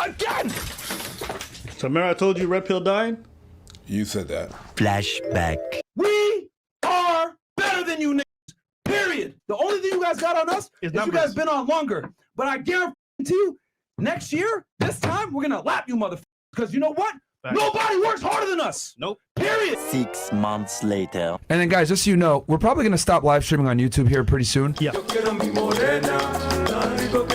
again. So remember I told you Red Pill died? You said that. Flashback. We are better than you niggas, period. The only thing you guys got on us is you guys been on longer. But I guarantee you, next year, this time, we're gonna lap you motherfuckers. Because you know what? Nobody works harder than us. Nope. Period. 6 months later. And then, guys, just so you know, we're probably going to stop live streaming on YouTube here pretty soon. Yeah.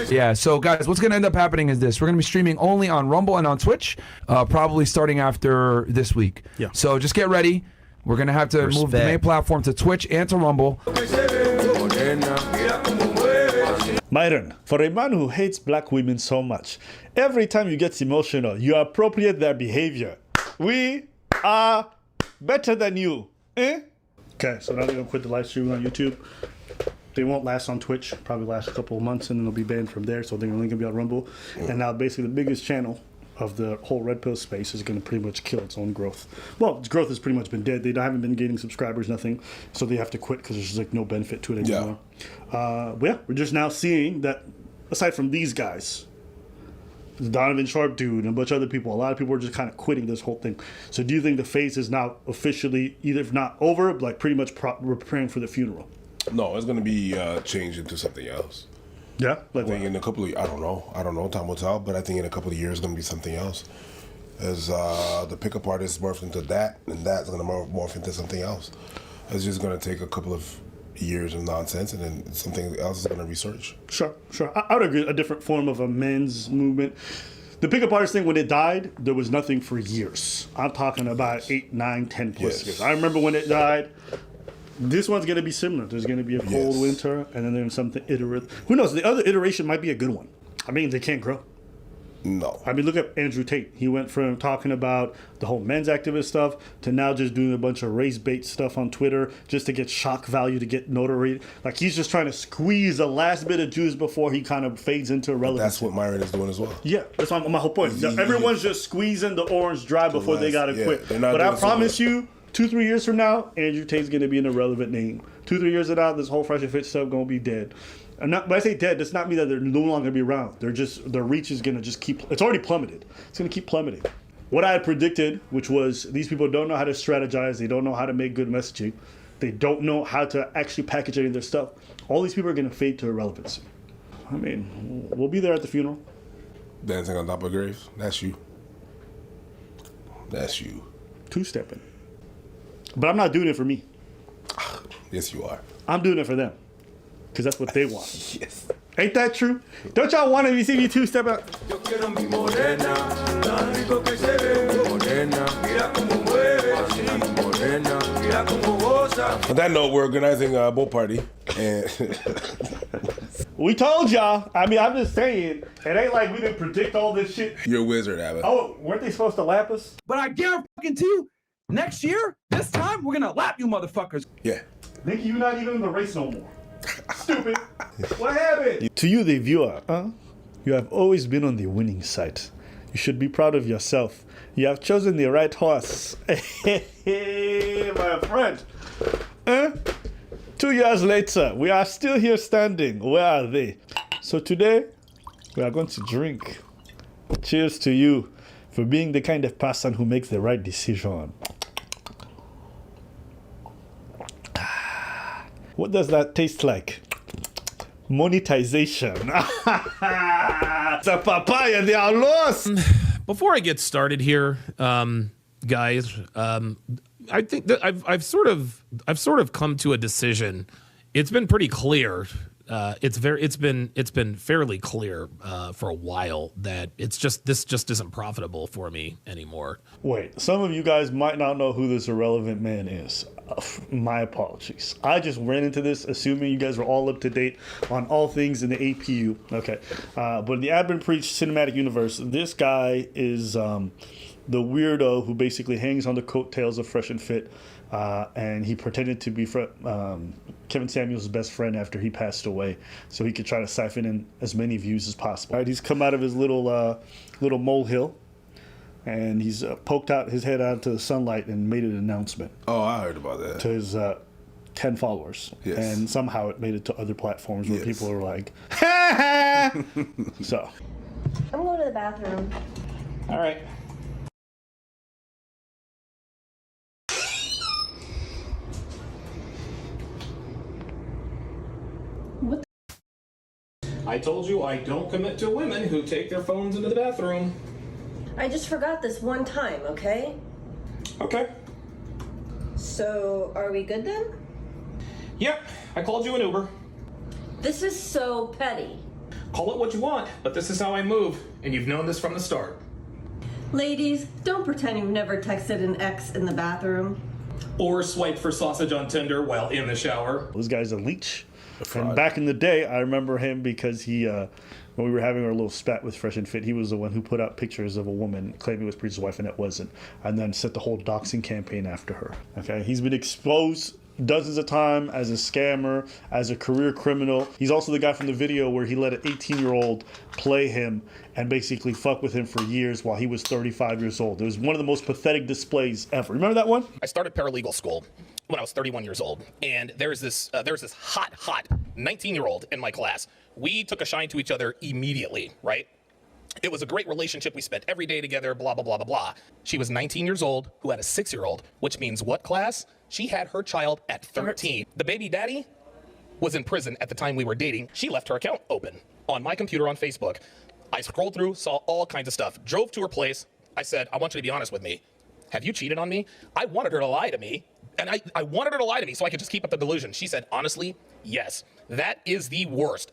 Yeah, so, guys, what's going to end up happening is this. We're going to be streaming only on Rumble and on Twitch, probably starting after this week. Yeah. So just get ready. We're going to have to move the main platform to Twitch and to Rumble. Myron, for a man who hates black women so much, every time you get emotional, you appropriate their behavior. We are better than you. Eh? Okay, so now they're going to quit the live stream on YouTube. They won't last on Twitch, probably last a couple of months, and then they'll be banned from there, so they're only going to be on Rumble. And now basically the biggest channel of the whole Red Pill space is going to pretty much kill its own growth. Well, its growth has pretty much been dead. They haven't been gaining subscribers, nothing, so they have to quit because there's like no benefit to it anymore. But yeah, we're just now seeing that aside from these guys, the Donovan Sharpe dude and a bunch of other people, a lot of people are just kind of quitting this whole thing. So do you think the phase is now officially either if not over, like pretty much we're preparing for the funeral? No, it's going to be changed into something else. Yeah, I think in a couple of, I don't know, time will tell, but I think in a couple of years it's going to be something else. As the pickup artist morphed into that, and that's going to morph into something else. It's just going to take a couple of years of nonsense, and then something else is going to research. Sure. I would agree. A different form of a men's movement. The pickup artist thing, when it died, there was nothing for years. I'm talking about 8, 9, 10 plus years. I remember when it died. This one's going to be similar. There's going to be a cold winter, and then there's something iterative. Who knows? The other iteration might be a good one. I mean, they can't grow. No. I mean, look at Andrew Tate. He went from talking about the whole men's activist stuff to now just doing a bunch of race bait stuff on Twitter just to get shock value, to get notoriety. Like, he's just trying to squeeze the last bit of juice before he kind of fades into irrelevance. That's what Myron is doing as well. Yeah, that's my whole point. Everyone's just squeezing the orange dry before they got to quit. But I promise you, 2-3 years from now, Andrew Tate's going to be an irrelevant name. 2-3 years from now, this whole Fresh and Fit stuff going to be dead. And when I say dead, does not mean that they're no longer going to be around. Their reach is going to just keep, it's already plummeted. It's going to keep plummeting. What I had predicted, which was these people don't know how to strategize. They don't know how to make good messaging. They don't know how to actually package any of their stuff. All these people are going to fade to irrelevancy. I mean, we'll be there at the funeral. Dancing on top of graves. That's you. That's you. Two-stepping. But I'm not doing it for me. Yes, you are. I'm doing it for them. Because that's what they want. Yes. Ain't that true? Don't y'all want to see me two-step out? On that note, we're organizing a boat party. And we told y'all. I mean, I'm just saying. It ain't like we didn't predict all this shit. You're a wizard, Abbott. Oh, weren't they supposed to lap us? But I guarantee you, next year, this time, we're gonna lap you motherfuckers. Yeah. Nicky, you're not even in the race no more. Stupid. What happened? To you, the viewer, you have always been on the winning side. You should be proud of yourself. You have chosen the right horse. Hey, my friend. 2 years later, we are still here standing. Where are they? So today, we are going to drink. Cheers to you for being the kind of person who makes the right decision. What does that taste like? Monetization. It's a papaya, they are lost. Before I get started here, guys, I think that I've sort of come to a decision. It's been pretty clear. It's been fairly clear for a while that this just isn't profitable for me anymore. Wait, some of you guys might not know who this irrelevant man is. My apologies. I just ran into this assuming you guys were all up to date on all things in the APU. Okay, but in the Admin Preach cinematic universe, this guy is the weirdo who basically hangs on the coattails of Fresh and Fit. And he pretended to be Kevin Samuels' best friend after he passed away, so he could try to siphon in as many views as possible. All right, he's come out of his little molehill, and he's poked out his head out into the sunlight and made an announcement. Oh, I heard about that. To his 10 followers. Yes. And somehow it made it to other platforms where people are like, so. I'm going to the bathroom. All right. What I told you I don't commit to women who take their phones into the bathroom. I just forgot this one time, okay? Okay. So, are we good then? Yep, I called you an Uber. This is so petty. Call it what you want, but this is how I move, and you've known this from the start. Ladies, don't pretend you've never texted an ex in the bathroom. Or swiped for sausage on Tinder while in the shower. This guy's a leech. And back in the day, I remember him because he, when we were having our little spat with Fresh and Fit, he was the one who put up pictures of a woman claiming it was Preacher's wife and it wasn't, and then set the whole doxing campaign after her. Okay, he's been exposed dozens of times as a scammer, as a career criminal. He's also the guy from the video where he let an 18-year-old play him and basically fuck with him for years while he was 35 years old. It was one of the most pathetic displays ever. Remember that one? I started paralegal school when I was 31 years old, and there's this hot 19-year-old in my class. We took a shine to each other immediately, right? It was a great relationship. We spent every day together, blah, blah, blah, blah, blah. She was 19 years old, who had a 6-year-old, which means what, class? She had her child at 13. The baby daddy was in prison at the time we were dating. She left her account open on my computer on Facebook. I scrolled through, saw all kinds of stuff, drove to her place. I said, I want you to be honest with me. Have you cheated on me? I wanted her to lie to me. And I wanted her to lie to me so I could just keep up the delusion. She said, honestly, yes. That is the worst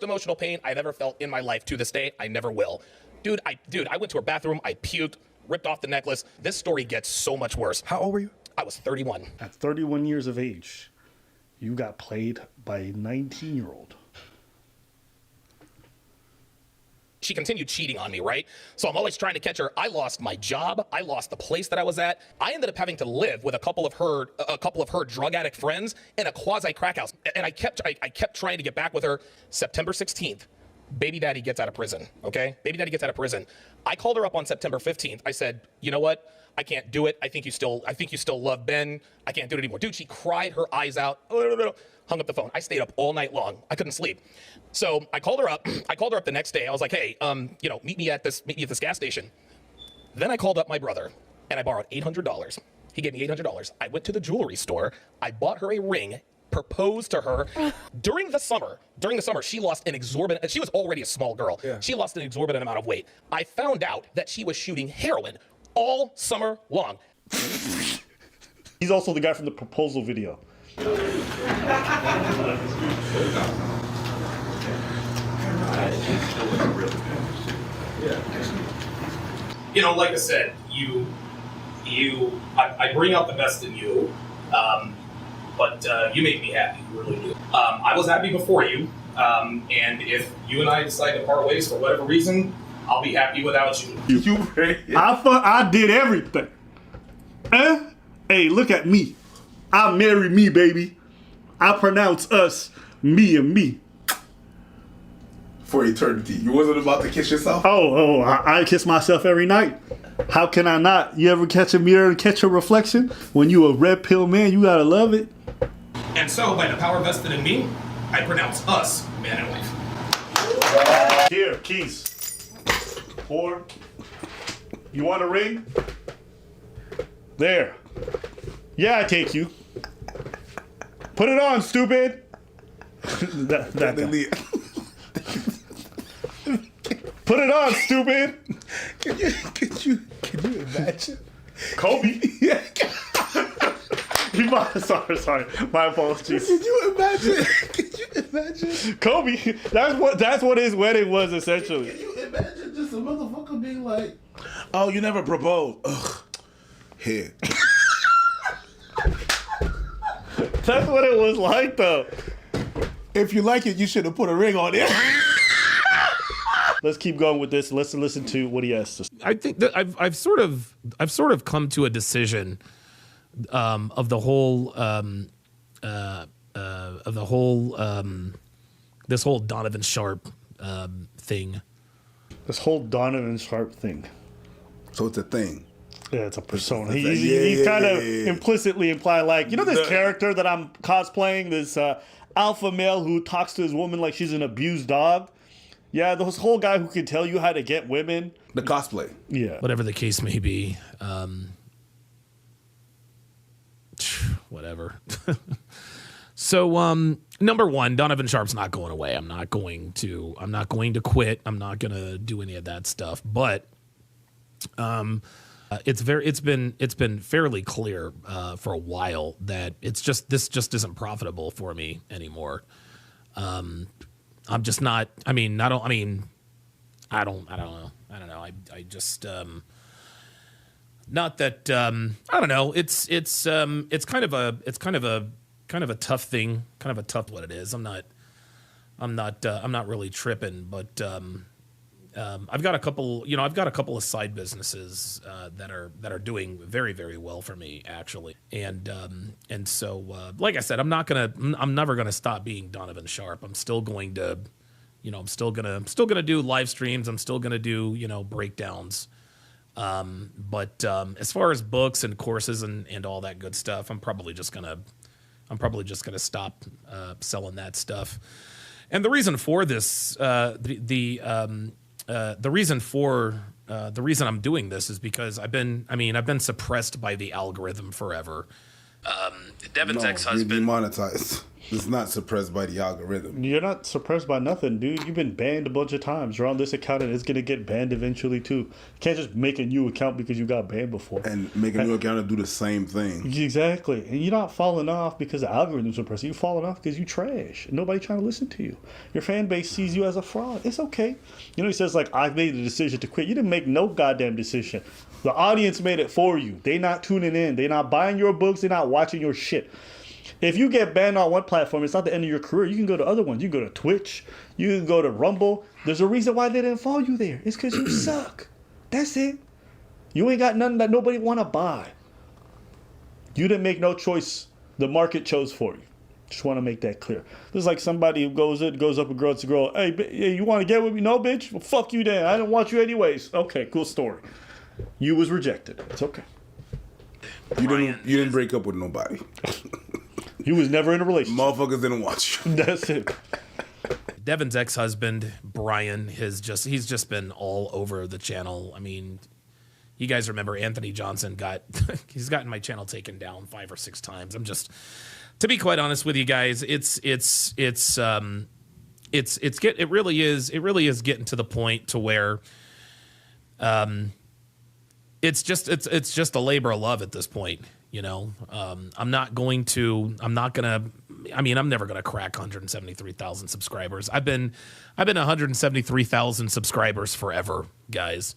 emotional pain I've ever felt in my life. To this day, I never will. Dude, I went to her bathroom, I puked, ripped off the necklace. This story gets so much worse. How old were you? I was 31. At 31 years of age, you got played by a 19-year-old. She continued cheating on me, right? So I'm always trying to catch her. I lost my job. I lost the place that I was at. I ended up having to live with a couple of her drug addict friends in a quasi crack house. And I kept trying to get back with her. September 16th, baby daddy gets out of prison, okay? Baby daddy gets out of prison. I called her up on September 15th. I said, you know what? I can't do it. I think you still love Ben. I can't do it anymore. Dude, she cried her eyes out. Hung up the phone. I stayed up all night long. I couldn't sleep. So I called her up. I called her up the next day. I was like, hey, meet me at this gas station. Then I called up my brother and I borrowed $800. He gave me $800. I went to the jewelry store. I bought her a ring, proposed to her. During the summer, she lost an exorbitant, she was already a small girl. Yeah. She lost an exorbitant amount of weight. I found out that she was shooting heroin all summer long. He's also the guy from the proposal video. You know, like I said, I bring out the best in you, but you make me happy, you really do. I was happy before you, and if you and I decide to part ways for whatever reason, I'll be happy without you. I did everything. Hey, look at me. I marry me, baby. I pronounce us me and me. For eternity. You wasn't about to kiss yourself? I kiss myself every night. How can I not? You ever catch a mirror and catch a reflection? When you a red pill man, you gotta love it. And so, by the power vested in me, I pronounce us man and wife. Here, keys. Or, you want a ring? There. Yeah, I take you. Put it on, stupid. that guy. Put it on, stupid. Can you imagine? Kobe. Yeah. Sorry. My apologies. Can you imagine? Kobe. That's what his wedding was essentially. Can you imagine just a motherfucker being like, "Oh, you never proposed." Ugh. Here. That's what it was like, though. If you like it, you should have put a ring on it. Let's keep going with this. Let's listen to what he has to say. I think that I've sort of come to a decision of the whole this whole Donovan Sharpe thing. This whole Donovan Sharpe thing. So it's a thing. Yeah, it's a persona. He's kind of implicitly implying, like, you know, this character that I'm cosplaying, this alpha male who talks to his woman like she's an abused dog. Yeah, those whole guy who can tell you how to get women. The cosplay. Yeah. Whatever the case may be. Whatever. So, number one, Donovan Sharpe's not going away. I'm not going to quit. I'm not going to do any of that stuff. But it's been fairly clear for a while that this just isn't profitable for me anymore. I'm just not. I don't know. I just not that. I don't know. It's kind of a tough thing. Kind of a tough what it is. I'm not really tripping, but I've got a couple of side businesses that are doing very, very well for me, actually. And so like I said, I'm never gonna stop being Donovan Sharpe. I'm still going to do live streams. I'm still gonna do, breakdowns. But as far as books and courses and all that good stuff, I'm probably just gonna stop selling that stuff. And the reason for this, the reason I'm doing this is because I've been suppressed by the algorithm forever. Devin's ex-husband. You're demonetized. It's not suppressed by the algorithm. You're not suppressed by nothing, dude. You've been banned a bunch of times. You're on this account and it's going to get banned eventually, too. You can't just make a new account because you got banned before. And make a new account and do the same thing. Exactly. And you're not falling off because the algorithm's suppressing you. You're falling off because you trash. Nobody trying to listen to you. Your fan base sees you as a fraud. It's okay. He says, I've made the decision to quit. You didn't make no goddamn decision. The audience made it for you. They not tuning in. They not buying your books. They not watching your shit. If you get banned on one platform, it's not the end of your career. You can go to other ones. You can go to Twitch. You can go to Rumble. There's a reason why they didn't follow you there. It's because you suck. That's it. You ain't got nothing that nobody want to buy. You didn't make no choice. The market chose for you. Just want to make that clear. This is like somebody who goes up and girl to girl. Hey, you want to get with me? No, bitch? Well, fuck you then. I didn't want you anyways. Okay, cool story. You was rejected. It's okay. You didn't break up with nobody. You was never in a relationship. Motherfuckers didn't watch you. That's it. Devin's ex-husband, Brian, he's just been all over the channel. I mean, you guys remember Anthony Johnson he's gotten my channel taken down 5 or 6 times. I'm just, to be quite honest with you guys, it really is getting to the point to where it's just a labor of love at this point. I'm never going to crack 173,000 subscribers. I've been 173,000 subscribers forever, guys.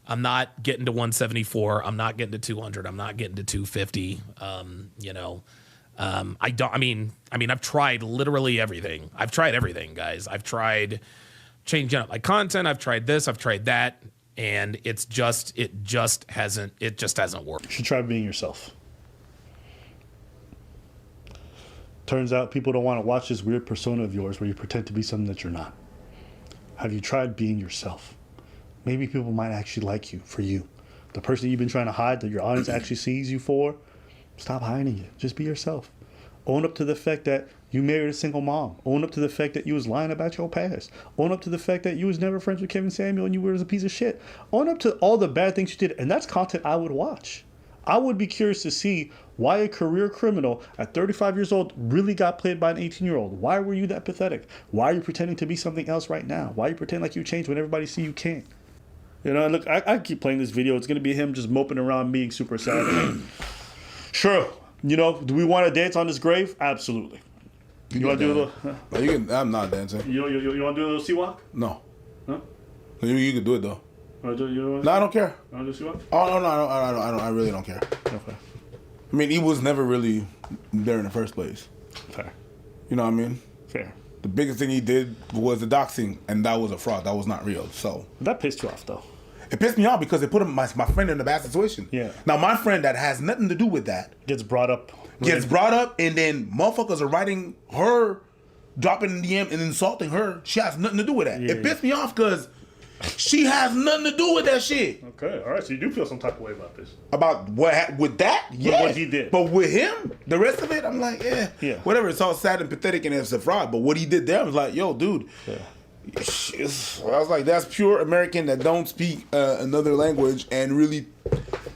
I'm not getting to 174. I'm not getting to 200. I'm not getting to 250. I've tried literally everything. I've tried everything, guys. I've tried changing up my content. I've tried this. I've tried that. And it just hasn't worked. You should try being yourself. Turns out people don't want to watch this weird persona of yours where you pretend to be something that you're not. Have you tried being yourself? Maybe people might actually like you for you. The person you've been trying to hide that your audience actually sees you for, stop hiding it. Just be yourself. Own up to the fact that you married a single mom. Own up to the fact that you was lying about your past. Own up to the fact that you was never friends with Kevin Samuel and you were a piece of shit. Own up to all the bad things you did. And that's content I would watch. I would be curious to see why a career criminal at 35 years old really got played by an 18-year-old. Why were you that pathetic? Why are you pretending to be something else right now? Why you pretend like you changed when everybody see you can't? Look, I keep playing this video. It's going to be him just moping around being super sad. Sure. Do we want to dance on this grave? Absolutely. You want to do a little... I'm not dancing. You want to do a little sea walk? No. Huh? You can do it, though. No, I don't care. You want to do a sea walk? Oh, no, I really don't care. Okay. I mean, he was never really there in the first place. Fair. You know what I mean? Fair. The biggest thing he did was the doxing, and that was a fraud. That was not real. So that pissed you off, though. It pissed me off because it put my friend in a bad situation. Yeah. Now, my friend that has nothing to do with that gets brought up, and then motherfuckers are writing her, dropping in the DM and insulting her. She has nothing to do with that. Yeah, it pissed me off because she has nothing to do with that shit. Okay, all right. So you do feel some type of way about this. About with that? Yeah. What he did. But with him, the rest of it, I'm like, yeah. Whatever. It's all sad and pathetic and it's a fraud. But what he did there, I was like, yo, dude. Yeah. I was like, that's pure American that don't speak another language and really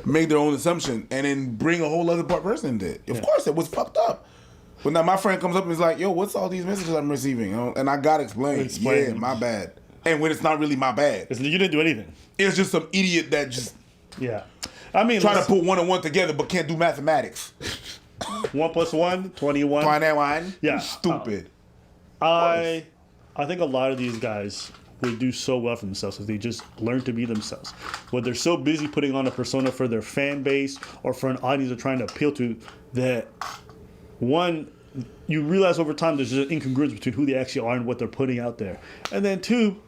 make their own assumption and then bring a whole other person into it. Of course, it was fucked up. But now my friend comes up and is like, yo, what's all these messages I'm receiving? And I got to explain. Yeah, my bad. And when it's not really my bad. You didn't do anything. It's just some idiot that just... Yeah. I mean... Trying to put one and one together but can't do mathematics. 1 + 1, 21. 21? Yeah. Stupid. I think a lot of these guys would do so well for themselves if they just learn to be themselves. But they're so busy putting on a persona for their fan base or for an audience they're trying to appeal to that... One, you realize over time there's just an incongruence between who they actually are and what they're putting out there. And then two,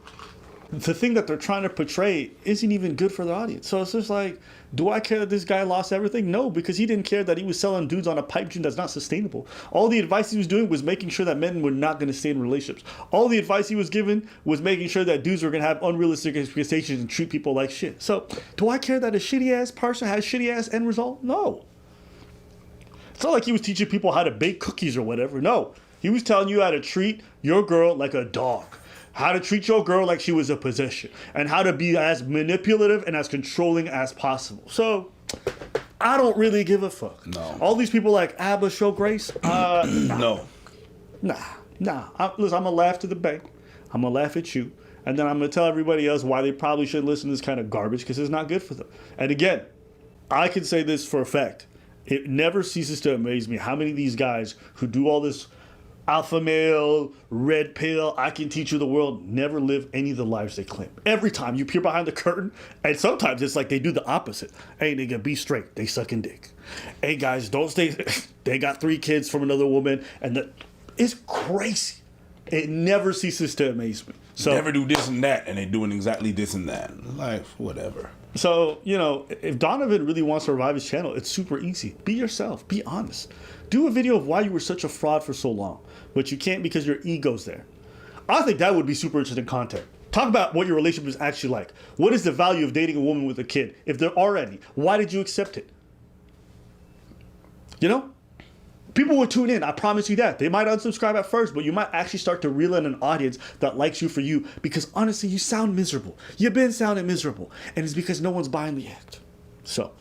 the thing that they're trying to portray isn't even good for their audience. So it's just like, do I care that this guy lost everything? No, because he didn't care that he was selling dudes on a pipe dream that's not sustainable. All the advice he was doing was making sure that men were not going to stay in relationships. All the advice he was giving was making sure that dudes were going to have unrealistic expectations and treat people like shit. So do I care that a shitty ass person has shitty ass end result? No. It's not like he was teaching people how to bake cookies or whatever. No, he was telling you how to treat your girl like a dog, how to treat your girl like she was a possession, and how to be as manipulative and as controlling as possible. So I don't really give a fuck. No. All these people like Abba show grace. No. Listen, I'm gonna laugh to the bank. I'm gonna laugh at you, and then I'm gonna tell everybody else why they probably shouldn't listen to this kind of garbage because it's not good for them. And again, I can say this for a fact. It never ceases to amaze me how many of these guys who do all this alpha male, red pill, I can teach you the world, never live any of the lives they claim. Every time you peer behind the curtain, and sometimes it's like they do the opposite. Hey, nigga, be straight. They sucking dick. Hey, guys, don't stay. They got 3 kids from another woman. It's crazy. It never ceases to amaze me. So never do this and that, and they doing exactly this and that. Like, whatever. So, if Donovan really wants to revive his channel, it's super easy. Be yourself. Be honest. Do a video of why you were such a fraud for so long, but you can't because your ego's there. I think that would be super interesting content. Talk about what your relationship is actually like. What is the value of dating a woman with a kid? If there are any, why did you accept it? People will tune in. I promise you that. They might unsubscribe at first, but you might actually start to reel in an audience that likes you for you because honestly, you sound miserable. You've been sounding miserable, and it's because no one's buying the act. So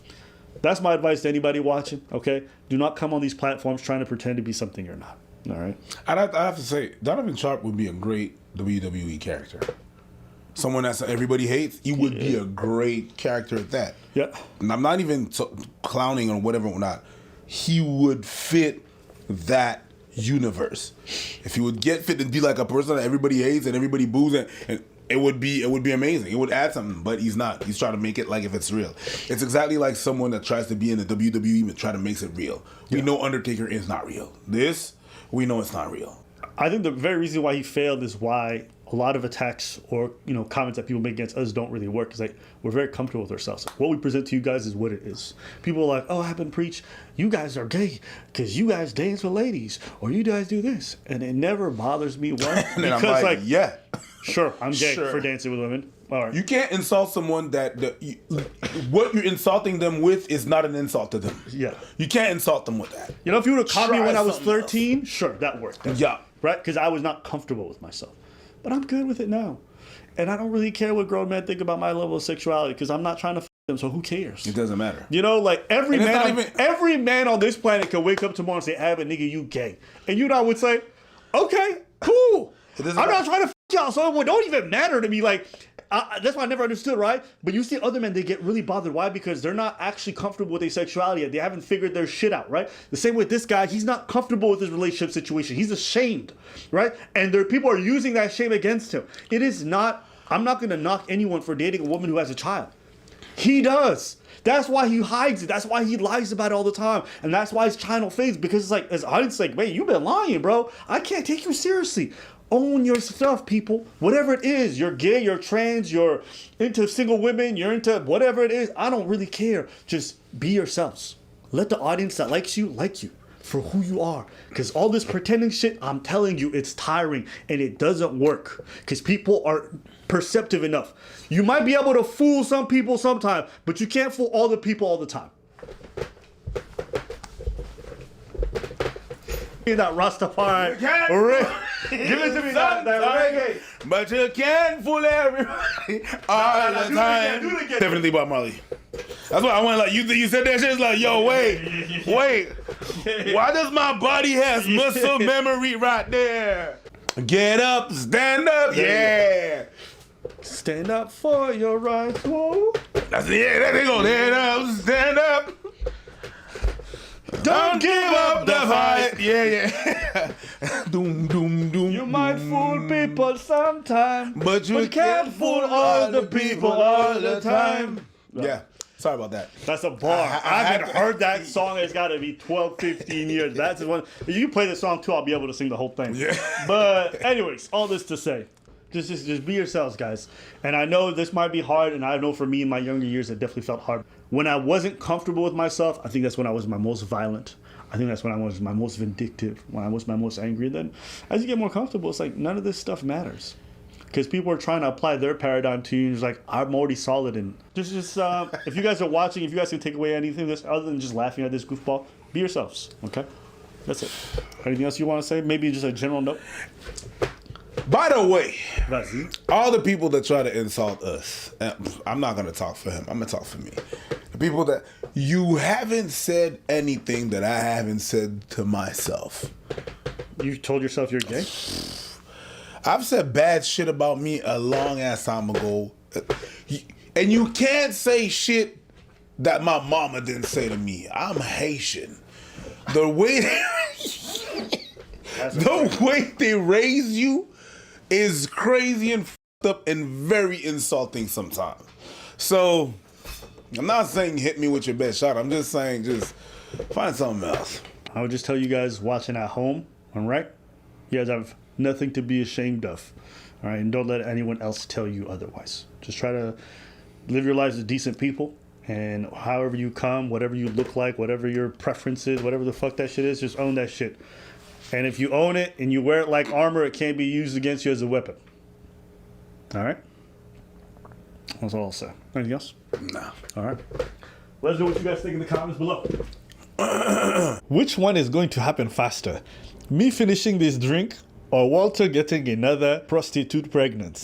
that's my advice to anybody watching, okay? Do not come on these platforms trying to pretend to be something you're not, all right? I have to say, Donovan Sharpe would be a great WWE character. Someone that everybody hates, he would be a great character at that. Yeah. And I'm not even clowning or whatever or not. He would fit that universe. If he would get fit and be like a person that everybody hates and everybody boos, and it would be amazing. It would add something, but he's not. He's trying to make it like if it's real. It's exactly like someone that tries to be in the WWE and try to make it real. We know Undertaker is not real. This, we know it's not real. I think the very reason why he failed is why a lot of attacks or comments that people make against us don't really work. Because like we're very comfortable with ourselves. What we present to you guys is what it is. People are like, oh, I happen to preach you guys are gay because you guys dance with ladies or you guys do this, and it never bothers me one and because I'm like, yeah, sure, I'm gay for dancing with women. All right. You can't insult someone what you're insulting them with is not an insult to them. Yeah, you can't insult them with that. If you would have caught me when I was 13, sure, that worked. Yeah, right, because I was not comfortable with myself. But I'm good with it now. And I don't really care what grown men think about my level of sexuality because I'm not trying to f them, so who cares? It doesn't matter. Like every man on this planet can wake up tomorrow and say, Abba, nigga, you gay. And I would say, okay, cool. I'm not trying to f y'all, so it don't even matter to me. Like, that's why I never understood, right? But you see other men, they get really bothered. Why? Because they're not actually comfortable with their sexuality yet. They haven't figured their shit out, right? The same with this guy. He's not comfortable with his relationship situation. He's ashamed, right? And people are using that shame against him. It is not, I'm not going to knock anyone for dating a woman who has a child. He does. That's why he hides it. That's why he lies about it all the time. And that's why his channel fades, because it's like, wait, you've been lying, bro. I can't take you seriously. Own your stuff, people. Whatever it is, you're gay, you're trans, you're into single women, you're into whatever it is. I don't really care. Just be yourselves. Let the audience that likes you like you for who you are. Because all this pretending shit, I'm telling you, it's tiring and it doesn't work. Because people are perceptive enough. You might be able to fool some people sometime, but you can't fool all the people all the time. That Rastafari. Give it to me, that reggae. But you can't fool everybody all the time. Do it again. Definitely Bob Marley. That's why I want like you said that shit. It's like, yo, wait. Why does my body has muscle memory right there? Get up, stand up, yeah. Stand up for your rights. Whoa. That's it. Yeah, there they go. Stand up. Don't give up the fight. Yeah. Doom, doom, doom. You might fool people sometime, but you can't fool all the people all the time. Yeah. Sorry about that. That's a bar. I haven't heard that song. It's got to be 12, 15 years. That's one. If you play the song too, I'll be able to sing the whole thing. Yeah. But anyways, all this to say, just be yourselves, guys. And I know this might be hard, and I know for me in my younger years, it definitely felt hard. When I wasn't comfortable with myself, I think that's when I was my most violent. I think that's when I was my most vindictive, when I was my most angry. Then as you get more comfortable, it's like none of this stuff matters. Because people are trying to apply their paradigm to you, and it's like, I'm already solid. And just if you guys are watching, if you guys can take away anything this other than just laughing at this goofball, be yourselves, okay? That's it. Anything else you want to say? Maybe just a general note? By the way, Vas-y. all the people that try to insult us, I'm not going to talk for him. I'm going to talk for me. The people that, you haven't said anything that I haven't said to myself. You've told yourself you're gay? I've said bad shit about me a long ass time ago. And you can't say shit that my mama didn't say to me. I'm Haitian. The way they raise you is crazy and fucked up and very insulting sometimes. So I'm not saying hit me with your best shot. I'm just saying just find something else. I would just tell you guys watching at home, all right? You guys have nothing to be ashamed of, all right? And don't let anyone else tell you otherwise. Just try to live your lives as decent people, and however you come, whatever you look like, whatever your preference is, whatever the fuck that shit is, just own that shit. And if you own it and you wear it like armor, it can't be used against you as a weapon. All right? That's all I'll say. Anything else? Nah. All right. Let us know what you guys think in the comments below. Which one is going to happen faster? Me finishing this drink or Walter getting another prostitute pregnant?